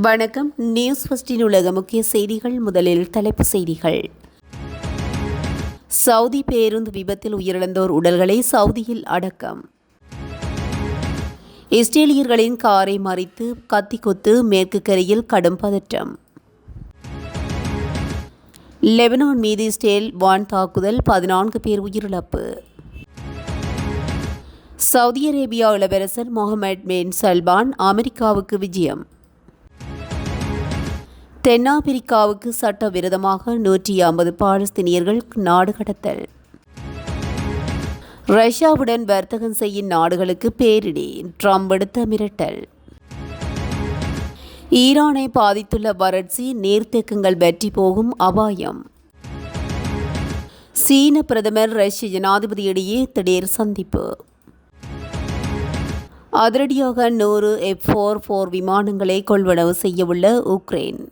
வணக்கம். நியூஸ் ஃபர்ஸ்டின் உலக முக்கிய செய்திகள். முதலில் தலைப்புச் செய்திகள். சவுதி பேருந்து விபத்தில் உயிரிழந்தோர் உடல்களை சவுதியில் அடக்கம். இஸ்ரேலியர்களின் காரை மறித்து கத்தி கொத்து மேற்கு கரையில் கடும் பதற்றம். லெபனான் மீது இஸ்ரேல் வான் தாக்குதல், 14 பேர் உயிரிழப்பு. சவுதி அரேபியா இளவரசர் முகமது பின் சல்மான் அமெரிக்காவுக்கு விஜயம். தென்னாப்பிரிக்காவுக்கு சட்டவிரோதமாக 150 பாலஸ்தீனியர்கள் நாடு கடத்தல். ரஷ்யாவுடன் வர்த்தகம் செய்யும் நாடுகளுக்கு பேரிடி, ட்ரம்ப் விடுத்த மிரட்டல். ஈரானை பாதித்துள்ள வறட்சி, நீர்த்தேக்கங்கள் வற்றி போகும் அபாயம். சீன பிரதமர் ரஷ்ய ஜனாதிபதி இடையே திடீர் சந்திப்பு. அதிரடியாக 100 F-44 விமானங்களை கொள்வனவு செய்யவுள்ள உக்ரைன்.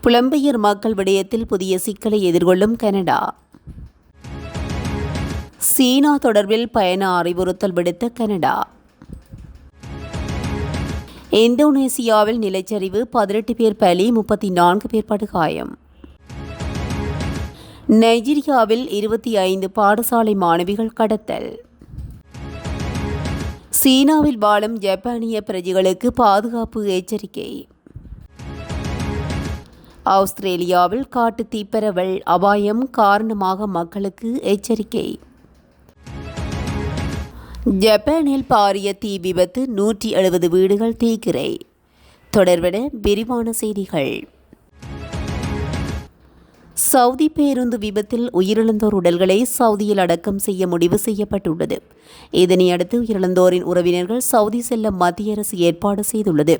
புலம்பெயர் மக்கள் விடயத்தில் புதிய சிக்கலை எதிர்கொள்ளும் கனடா. சீனா தொடர்பில் பயண அறிவுறுத்தல் விடுத்த கனடா. இந்தோனேசியாவில் நிலச்சரிவு, 18 பேர் பலி, 34 பேர் படுகாயம். நைஜீரியாவில் 25 பாடசாலை மாணவிகள் கடத்தல். சீனாவில் வாழும் ஜப்பானிய பிரஜைகளுக்கு பாதுகாப்பு எச்சரிக்கை. ஆஸ்திரேலியாவில் காட்டு தீப்பரவல் அபாயம் காரணமாக மக்களுக்கு எச்சரிக்கை. ஜப்பானில் பாரிய தீ விபத்து, 170 வீடுகள் தீக்கிரை. தொடர்பென விரிவான செய்திகள். சவுதி பேருந்து விபத்தில் உயிரிழந்தோர் உடல்களை சவுதியில் அடக்கம் செய்ய முடிவு செய்யப்பட்டுள்ளது. இதனையடுத்து உயிரிழந்தோரின் உறவினர்கள் சவுதி செல்ல மத்திய அரசு ஏற்பாடு செய்துள்ளது.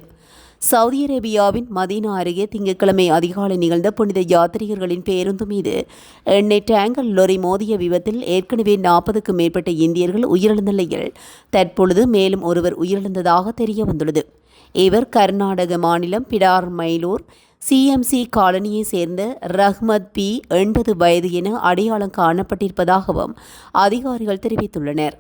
சவுதி அரேபியாவின் மதீனா அருகே திங்கட்கிழமை அதிகாலை நிகழ்ந்த புனித யாத்ரீகர்களின் பேருந்து மீது எண்ணெய் டேங்கர் லொரி மோதிய விபத்தில் ஏற்கனவே 40க்கும் மேற்பட்ட இந்தியர்கள் உயிரிழந்த நிலையில் தற்பொழுது மேலும் ஒருவர் உயிரிழந்ததாக தெரிய வந்துள்ளது. இவர் கர்நாடக மாநிலம் பிடார் மயிலூர் CMC காலனியை சேர்ந்த ரஹ்மத் பி, 80 வயது என அடையாளம் காணப்பட்டிருப்பதாகவும் அதிகாரிகள் தெரிவித்துள்ளனர்.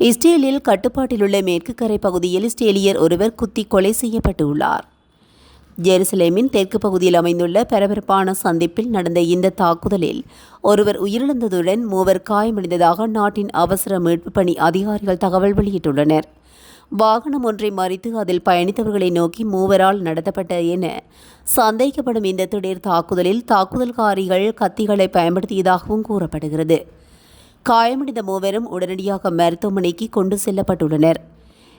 இஸ்ரேலில் கட்டுப்பாட்டிலுள்ள மேற்கு கரை பகுதியில் இஸ்ரேலியர் ஒருவர் குத்தி கொலை செய்யப்பட்டுள்ளார். ஜெருசலேமின் தெற்கு பகுதியில் அமைந்துள்ள பரபரப்பான சந்திப்பில் நடந்த இந்த தாக்குதலில் ஒருவர் உயிரிழந்ததுடன் 3 காயமடைந்ததாக நாட்டின் அவசர மீட்பு பணி அதிகாரிகள் தகவல் வெளியிட்டுள்ளனர். வாகனம் ஒன்றை மறித்து அதில் பயணித்தவர்களை நோக்கி 3 நடத்தப்பட்ட என சந்தேகிக்கப்படும் இந்த திடீர் தாக்குதலில் தாக்குதல்காரிகள் கத்திகளை பயன்படுத்தியதாகவும் கூறப்படுகிறது. காயமடைந்த 3 உடனடியாக மருத்துவமனைக்கு கொண்டு செல்லப்பட்டுள்ளனர்.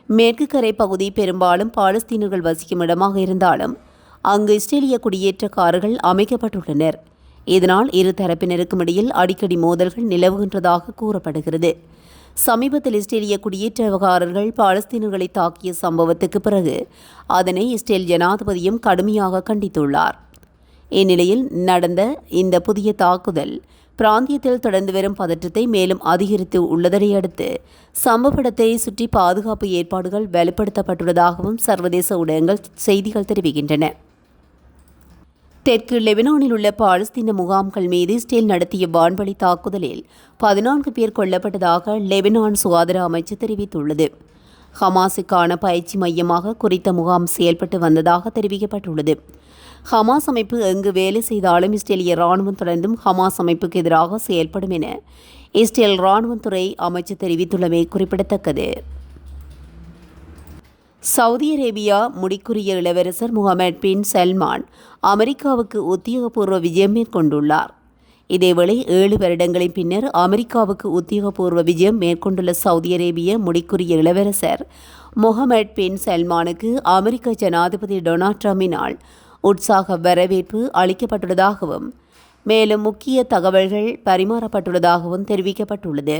மேற்கு கரை பகுதி பெரும்பாலும் பாலஸ்தீனர்கள் வசிக்கும் இடமாக இருந்தாலும் அங்கு இஸ்ரேலிய குடியேற்றக்காரர்கள் அமைக்கப்பட்டுள்ளனர். இதனால் இரு தரப்பினருக்கும் இடையில் அடிக்கடி மோதல்கள் நிலவுகின்றதாக கூறப்படுகிறது. சமீபத்தில் இஸ்ரேலிய குடியேற்றக்காரர்கள் பாலஸ்தீனர்களை தாக்கிய சம்பவத்துக்கு பிறகு அதனை இஸ்ரேல் ஜனாதிபதியும் கடுமையாக கண்டித்துள்ளார். இந்நிலையில் நடந்த இந்த புதிய தாக்குதல் பிராந்தியத்தில் தொடர்ந்து வரும் பதற்றத்தை மேலும் அதிகரித்து உள்ளதை அடுத்து சம்பவ இடத்தை சுற்றி பாதுகாப்பு ஏற்பாடுகள் வலுப்படுத்தப்பட்டுள்ளதாகவும் சர்வதேச ஊடகங்கள் செய்திகள் தெரிவிக்கின்றன. தெற்கு லெபனானில் உள்ள பாலஸ்தீன முகாம்கள் மீது இஸ்ரேல் நடத்திய வான்வழி தாக்குதலில் 14 பேர் கொல்லப்பட்டதாக லெபனான் சுகாதார அமைச்சு தெரிவித்துள்ளது. ஹமாஸுக்கான பயிற்சி மையமாக குறித்த முகாம் செயல்பட்டு வந்ததாக தெரிவிக்கப்பட்டுள்ளது. ஹமாஸ் அமைப்பு எங்கு வேலை செய்தாலும் இஸ்ரேலிய இராணுவம் தொடர்ந்தும் ஹமாஸ் அமைப்புக்கு எதிராக செயல்படும் என இஸ்ரேல் இராணுவத்துறை அமைச்சு தெரிவித்துள்ளமை குறிப்பிடத்தக்கது. சவுதி அரேபியா முடிக்குரிய இளவரசர் முகமது பின் சல்மான் அமெரிக்காவுக்கு உத்தியோகபூர்வ விஜயம் மேற்கொண்டுள்ளார். இதேவேளை 7 வருடங்களின் பின்னர் அமெரிக்காவுக்கு உத்தியோகபூர்வ விஜயம் மேற்கொண்டுள்ள சவுதி அரேபிய முடிக்குரிய இளவரசர் முகமது பின் சல்மானுக்கு அமெரிக்க ஜனாதிபதி டொனால்ட் ட்ரம்பினால் உற்சாக வரவேற்பு அளிக்கப்பட்டுள்ளதாகவும் மேலும் முக்கிய தகவல்கள் பரிமாறப்பட்டுள்ளதாகவும் தெரிவிக்கப்பட்டுள்ளது.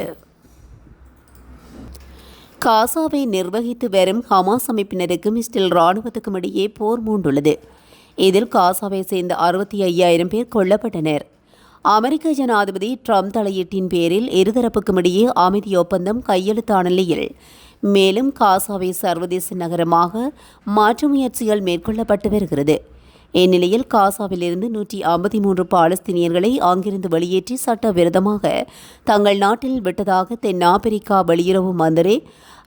காசாவை நிர்வகித்து வரும் ஹமாஸ் அமைப்பினருக்கும் இஸ்ரேல் இராணுவத்துக்கும் இடையே போர் மூண்டுள்ளது. இதில் காசாவை சேர்ந்த 65,000 பேர் கொல்லப்பட்டனர். அமெரிக்க ஜனாதிபதி ட்ரம்ப் தலையீட்டின் பேரில் இருதரப்புக்கும் இடையே அமைதி ஒப்பந்தம் கையெழுத்தான நிலையில் மேலும் காசாவை சர்வதேச நகரமாக மாற்றும் முயற்சிகள் மேற்கொள்ளப்பட்டு வருகிறது. இந்நிலையில் காசாவிலிருந்து 153 பாலஸ்தீனியர்களை அங்கிருந்து வெளியேற்றி சட்டவிரோதமாக தங்கள் நாட்டில் விட்டதாக தென்னாப்பிரிக்கா வெளியுறவு மந்திரி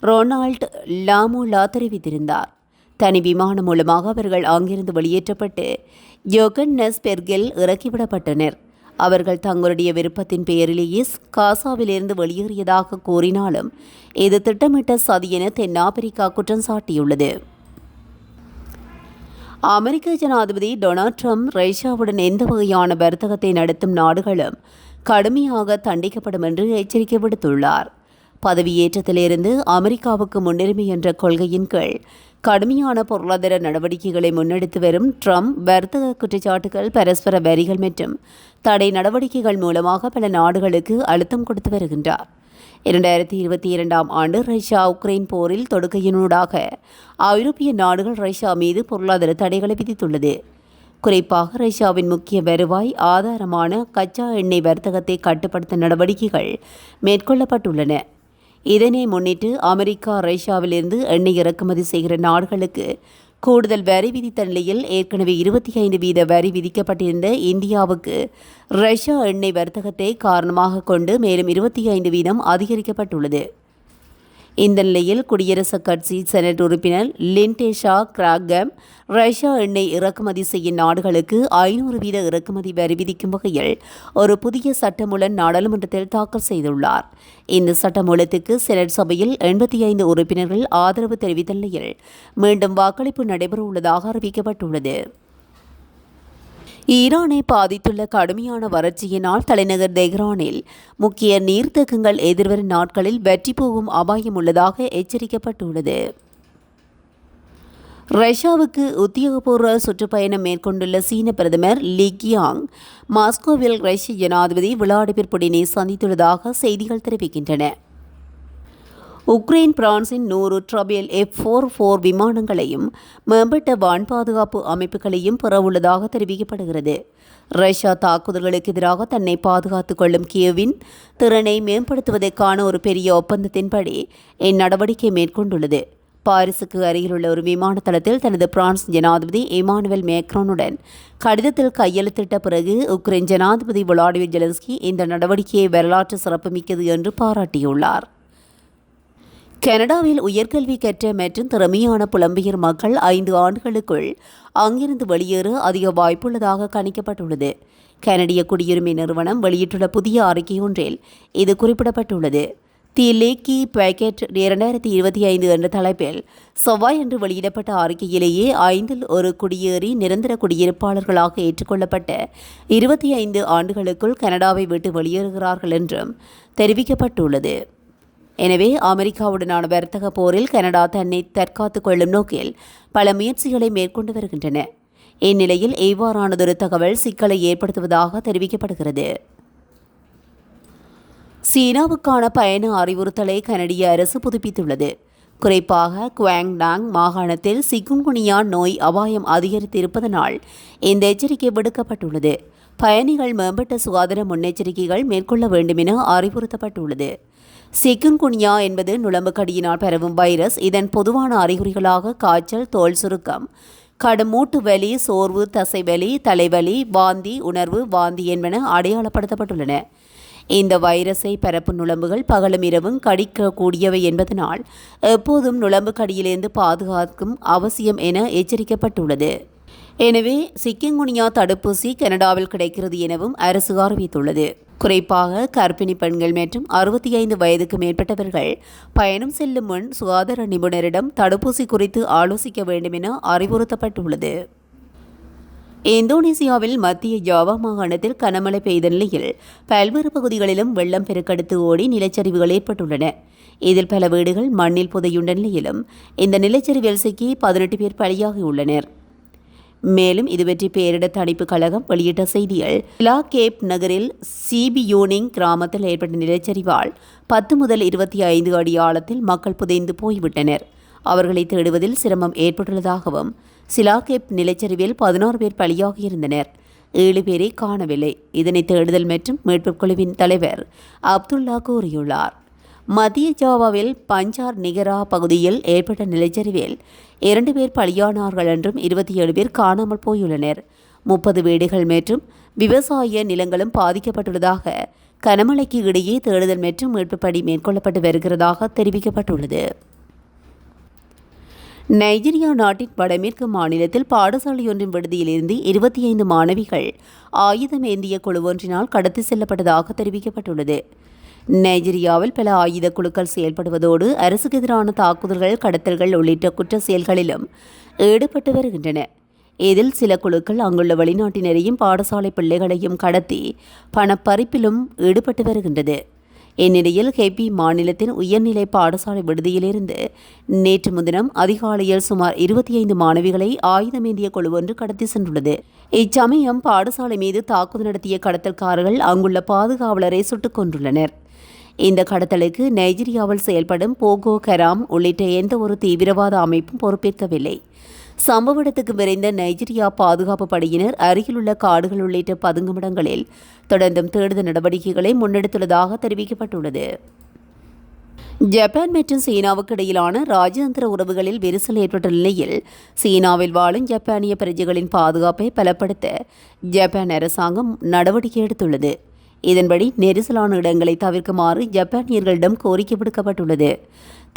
ரொனால்ட் லாமோலா தெரிவித்திருந்தார். தனி விமானம் மூலமாக அவர்கள் அங்கிருந்து வெளியேற்றப்பட்டு யோகன்னஸ்பெர்கில் இறக்கிவிடப்பட்டனர். அவர்கள் தங்களுடைய விருப்பத்தின் பெயரிலேயே காசாவிலிருந்து வெளியேறியதாக கூறினாலும் இது திட்டமிட்ட சதி என தென்னாப்பிரிக்கா குற்றம் சாட்டியுள்ளது. அமெரிக்க ஜனாதிபதி டொனால்ட் ட்ரம்ப் ரஷ்யாவுடன் எந்த வகையான வர்த்தகத்தை நடத்தும் நாடுகளும் கடுமையாக தண்டிக்கப்படும் என்று எச்சரிக்கை விடுத்துள்ளார். பதவியேற்றத்திலிருந்து அமெரிக்காவுக்கு முன்னுரிமை என்ற கொள்கையின் கீழ் கடுமையான பொருளாதார நடவடிக்கைகளை முன்னெடுத்து வரும் ட்ரம்ப் வர்த்தக குற்றச்சாட்டுகள், பரஸ்பர வரிகள் மற்றும் தடை நடவடிக்கைகள் மூலமாக பல நாடுகளுக்கு அழுத்தம் கொடுத்து வருகின்றார். 2022ஆம் ஆண்டு ரஷ்யா உக்ரைன் போரில் தொடுக்கையினூடாக ஐரோப்பிய நாடுகள் ரஷ்யா மீது பொருளாதார தடைகளை விதித்துள்ளது. குறிப்பாக ரஷ்யாவின் முக்கிய வருவாய் ஆதாரமான கச்சா எண்ணெய் வர்த்தகத்தை கட்டுப்படுத்த நடவடிக்கைகள் மேற்கொள்ளப்பட்டுள்ளன. இதனை முன்னிட்டு அமெரிக்கா ரஷ்யாவிலிருந்து எண்ணெய் இறக்குமதி செய்கிற நாடுகளுக்கு கூடுதல் வரி விதித்த நிலையில் ஏற்கனவே 25% வரி விதிக்கப்பட்டிருந்த இந்தியாவுக்கு ரஷ்யா எண்ணெய் வர்த்தகத்தை காரணமாக கொண்டு மேலும் 25% அதிகரிக்கப்பட்டுள்ளது. இந்த நிலையில் குடியரசுக் கட்சி செனட் உறுப்பினர் லிண்டேஷா கிராகம் ரஷ்யா எண்ணெய் இறக்குமதி செய்யும் நாடுகளுக்கு 500% இறக்குமதி வரி விதிக்கும் வகையில் ஒரு புதிய சட்டமூலம் நாடாளுமன்றத்தில் தாக்கல் செய்துள்ளார். இந்த சட்டமூலத்துக்கு செனட் சபையில் 85 உறுப்பினர்கள் ஆதரவு தெரிவித்த நிலையில் மீண்டும் வாக்களிப்பு நடைபெற உள்ளதாக அறிவிக்கப்பட்டுள்ளது. ஈரானை பாதித்துள்ள கடுமையான வறட்சியினால் தலைநகர் தெஹ்ரானில் முக்கிய நீர்த்தேக்கங்கள் எதிர்வரும் நாட்களில் வற்றி போகும் அபாயம் உள்ளதாக எச்சரிக்கப்பட்டுள்ளது. ரஷ்யாவுக்கு உத்தியோகபூர்வ சுற்றுப்பயணம் மேற்கொண்டுள்ள சீன பிரதமர் லீ கியாங் மாஸ்கோவில் ரஷ்ய ஜனாதிபதி விளாடிமிர் புடினை சந்தித்துள்ளதாக செய்திகள் தெரிவிக்கின்றன. உக்ரைன் பிரான்சின் 100 ட்ரபேல் F-44 விமானங்களையும் மேம்பட்ட வான் பாதுகாப்பு அமைப்புகளையும் பெறவுள்ளதாக தெரிவிக்கப்படுகிறது. ரஷ்யா தாக்குதல்களுக்கு எதிராக தன்னை பாதுகாத்துக் கொள்ளும் கியேவின் திறனை மேம்படுத்துவதற்கான ஒரு பெரிய ஒப்பந்தத்தின்படி இந்நடவடிக்கை மேற்கொண்டுள்ளது. பாரிஸுக்கு அருகிலுள்ள ஒரு விமான தளத்தில் தனது பிரான்ஸ் ஜனாதிபதி இமானுவேல் மேக்ரோனுடன் கடிதத்தில் கையெழுத்திட்ட பிறகு உக்ரைன் ஜனாதிபதி விளாடிமிர் ஜெலன்ஸ்கி இந்த நடவடிக்கையை வரலாற்று சிறப்புமிக்கது என்று பாராட்டியுள்ளார். கனடாவில் உயர்கல்வி கற்ற மற்றும் திறமையான புலம்பெயர் மக்கள் 5 ஆண்டுகளுக்குள் அங்கிருந்து வெளியேற அதிக வாய்ப்புள்ளதாக கணிக்கப்பட்டுள்ளது. கனடிய குடியுரிமை நிறுவனம் வெளியிட்டுள்ள புதிய அறிக்கை ஒன்றில் இது குறிப்பிடப்பட்டுள்ளது. தி லேக்கி பேக்கெட் 2025 என்ற தலைப்பில் செவ்வாய் அன்று வெளியிடப்பட்ட அறிக்கையிலேயே 5இல் ஒரு குடியேறி நிரந்தர குடியிருப்பாளர்களாக ஏற்றுக்கொள்ளப்பட்ட 25 ஆண்டுகளுக்குள் கனடாவை விட்டு வெளியேறுகிறார்கள் என்றும் தெரிவிக்கப்பட்டுள்ளது. எனவே அமெரிக்காவுடனான வர்த்தக போரில் கனடா தன்னை தற்காத்துக் கொள்ளும் நோக்கில் பல முயற்சிகளை மேற்கொண்டு வருகின்றன. இந்நிலையில் இவ்வாறானதொரு தகவல் சிக்கலை ஏற்படுத்துவதாக தெரிவிக்கப்படுகிறது. சீனாவுக்கான பயண அறிவுறுத்தலை கனடிய அரசு புதுப்பித்துள்ளது. குறிப்பாக குவாங்டாங் மாகாணத்தில் சிக்குன்குனியா நோய் அபாயம் அதிகரித்திருப்பதனால் இந்த எச்சரிக்கை விடுக்கப்பட்டுள்ளது. பயணிகள் மேம்பட்ட சுகாதார முன்னெச்சரிக்கைகள் மேற்கொள்ள வேண்டும் என அறிவுறுத்தப்பட்டுள்ளது. சிக்குன்குனியா என்பது நுளம்புக்கடியினால் பரவும் வைரஸ். இதன் பொதுவான அறிகுறிகளாக காய்ச்சல், தோல் சுருக்கம், கடும் மூட்டு வலி, சோர்வு, தசைவலி, தலைவலி, வாந்தி, உணர்வு வாந்தி என்பன அடையாளப்படுத்தப்பட்டுள்ளன. இந்த வைரஸை பரப்பும் நுளம்புகள் பகலும் இரவும் கடிக்கக்கூடியவை என்பதனால் எப்போதும் நுளம்பு கடியிலிருந்து பாதுகாக்கும் அவசியம் என எச்சரிக்கப்பட்டுள்ளது. எனவே சிக்கின்குனியா தடுப்பூசி கனடாவில் கிடைக்கிறது எனவும் அரசு அறிவித்துள்ளது. குறிப்பாக கர்ப்பிணி பெண்கள் மற்றும் 65 வயதுக்கு மேற்பட்டவர்கள் பயணம் செல்லும் முன் சுகாதார நிபுணரிடம் தடுப்பூசி குறித்து ஆலோசிக்க வேண்டும் என அறிவுறுத்தப்பட்டுள்ளது. இந்தோனேசியாவில் மத்திய ஜாவா மாகாணத்தில் கனமழை பெய்த நிலையில் பல்வேறு பகுதிகளிலும் வெள்ளம் பெருக்கெடுத்து ஓடி நிலச்சரிவுகள் ஏற்பட்டுள்ளன. இதில் பல வீடுகள் மண்ணில் புதையுண்ட நிலையிலும் இந்த நிலச்சரிவில் சிக்கி 18 பேர் பலியாகியுள்ளனர். மேலும் இதுபற்றி பேரிடர் தணிப்பு கழகம் வெளியிட்ட செய்தியில் லா கேப் நகரில் சிபியூனிங் கிராமத்தில் ஏற்பட்ட நிலச்சரிவால் 10 முதல் 25 அடி ஆழத்தில் மக்கள் புதைந்து போய்விட்டனர். அவர்களை தேடுவதில் சிரமம் ஏற்பட்டுள்ளதாகவும் சிலாகேப் நிலச்சரிவில் 16 பேர் பலியாகியிருந்தனர். 7 பேரை காணவில்லை. இதனை தேடுதல் மற்றும் மீட்புக் குழுவின் தலைவர் அப்துல்லா கூறியுள்ளார். மத்திய ஜாவாவில் பஞ்சார் நிகரா பகுதியில் ஏற்பட்ட நிலச்சரிவில் 2 பேர் பலியானார்கள் என்றும் 27 பேர் காணாமல் போயுள்ளனர். 30 வீடுகள் மற்றும் விவசாய நிலங்களும் பாதிக்கப்பட்டுள்ளதாக கனமழைக்கு இடையே தேடுதல் மற்றும் மீட்புப் பணி மேற்கொள்ளப்பட்டு வருகிறதாக தெரிவிக்கப்பட்டுள்ளது. நைஜீரியா நாட்டின் வடமேற்கு மாநிலத்தில் பாடசாலையொன்றின் விடுதியிலிருந்து 25 மாணவிகள் ஆயுதம் ஏந்திய குழு ஒன்றினால் கடத்தி செல்லப்பட்டதாக தெரிவிக்கப்பட்டுள்ளது. நைஜீரியாவில் பல ஆயுத குழுக்கள் செயல்படுவதோடு அரசுக்கு எதிரான தாக்குதல்கள், கடத்தல்கள் உள்ளிட்ட குற்ற செயல்களிலும் ஈடுபட்டு வருகின்றன. இதில் சில குழுக்கள் அங்குள்ள வெளிநாட்டினரையும் பாடசாலை பிள்ளைகளையும் கடத்தி பணப்பறிப்பிலும் ஈடுபட்டு வருகின்றது. இந்நிலையில் கெபி மாநிலத்தின் உயர்நிலை பாடசாலை விடுதியிலிருந்து நேற்று முன்தினம் அதிகாலையில் சுமார் 25 மாணவிகளை ஆயுதமேந்திய குழு ஒன்று கடத்தி சென்றுள்ளது. இச்சமயம் பாடசாலை மீது தாக்குதல் நடத்திய கடத்தல்காரர்கள் அங்குள்ள பாதுகாவலரை சுட்டுக் கொன்றுள்ளனர். இந்த கடத்தலுக்கு நைஜீரியாவில் செயல்படும் போகோ கராம் உள்ளிட்ட எந்த ஒரு தீவிரவாத அமைப்பும் பொறுப்பேற்கவில்லை. சம்பவ இடத்துக்கு விரைந்த நைஜீரியா பாதுகாப்பு படையினர் அருகிலுள்ள காடுகள் உள்ளிட்ட பதுங்குமிடங்களில் தொடர்ந்தும் தேடுதல் நடவடிக்கைகளை முன்னெடுத்துள்ளதாக தெரிவிக்கப்பட்டுள்ளது. ஜப்பான் மற்றும் சீனாவுக்கு இடையிலான ராஜதந்திர உறவுகளில் விரிசல் ஏற்பட்ட நிலையில் சீனாவில் வாழும் ஜப்பானிய பிரஜைகளின் பாதுகாப்பை பலப்படுத்த ஜப்பான் அரசாங்கம் நடவடிக்கை எடுத்துள்ளது. இதன்படி நெரிசலான இடங்களை தவிர்க்குமாறு ஜப்பானியர்களிடம் கோரிக்கை விடுக்கப்பட்டுள்ளது.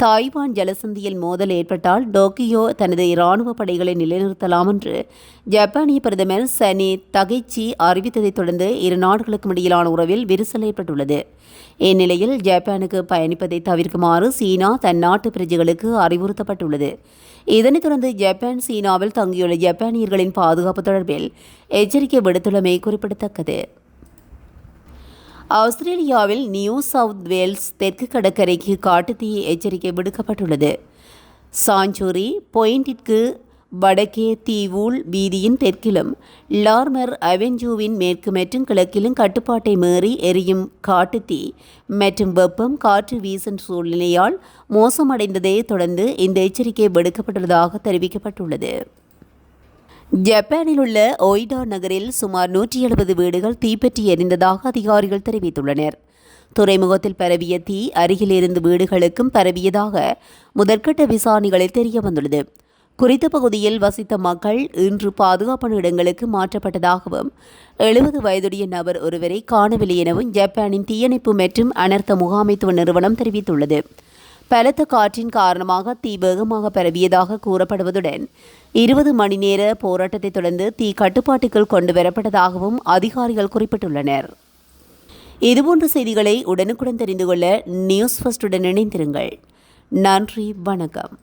தாய்வான் ஜலசந்தியில் மோதல் ஏற்பட்டால் டோக்கியோ தனது இராணுவ படைகளை நிலைநிறுத்தலாம் என்று ஜப்பானிய பிரதமர் சனி தகைச்சி அறிவித்ததைத் தொடர்ந்து இரு நாடுகளுக்கும் இடையிலான உறவில் விரிசல் ஏற்பட்டுள்ளது. இந்நிலையில் ஜப்பானுக்கு பயணிப்பதை தவிர்க்குமாறு சீனா தன் நாட்டு பிரஜைகளுக்கு அறிவுறுத்தப்பட்டுள்ளது. இதனைத் தொடர்ந்து ஜப்பான் சீனாவில் தங்கியுள்ள ஜப்பானியர்களின் பாதுகாப்பு தொடர்பில் எச்சரிக்கை விடுத்துள்ளமை குறிப்பிடத்தக்கது. ஆஸ்திரேலியாவில் நியூ சவுத் வேல்ஸ் தெற்கு கடற்கரைக்கு காட்டுத்தீ எச்சரிக்கை விடுக்கப்பட்டுள்ளது. சாஞ்சூரி பாயிண்டிற்கு வடக்கே தீவூல் வீதியின் தெற்கிலும் லார்மர் அவென்யூவின் மேற்கு மற்றும் கிழக்கிலும் கட்டுப்பாட்டை மீறி எரியும் காட்டுத்தீ மற்றும் வெப்பம் காற்று வீசும் சூழ்நிலையால் மோசமடைந்ததை தொடர்ந்து இந்த எச்சரிக்கை விடுக்கப்பட்டுள்ளதாக தெரிவிக்கப்பட்டுள்ளது. ஜப்பானில் உள்ள ஒய்டா நகரில் சுமார் 170 வீடுகள் தீப்பற்றி எரிந்ததாக அதிகாரிகள் தெரிவித்துள்ளனர். துறைமுகத்தில் பரவிய தீ அருகிலிருந்து வீடுகளுக்கும் பரவியதாக முதற்கட்ட விசாரணைகளில் தெரியவந்துள்ளது. குறித்த பகுதியில் வசித்த மக்கள் இன்று பாதுகாப்பான இடங்களுக்கு மாற்றப்பட்டதாகவும் 70 வயதுடைய நபர் ஒருவரை காணவில்லை எனவும் ஜப்பானின் தீயணைப்பு மற்றும் அனர்த்த முகாமைத்துவ நிறுவனம் தெரிவித்துள்ளது. பலத்த காற்றின் காரணமாக தீ வேகமாக பரவியதாக கூறப்படுவதுடன் 20 மணி நேர போராட்டத்தை தொடர்ந்து தீ கட்டுப்பாட்டுக்குள் கொண்டு வரப்பட்டதாகவும் அதிகாரிகள் குறிப்பிட்டுள்ளனர். இதுபோன்ற செய்திகளை உடனுக்குடன் தெரிந்து கொள்ள நியூஸ் ஃபர்ஸ்டுடன் இணைந்திருங்கள். நன்றி, வணக்கம்.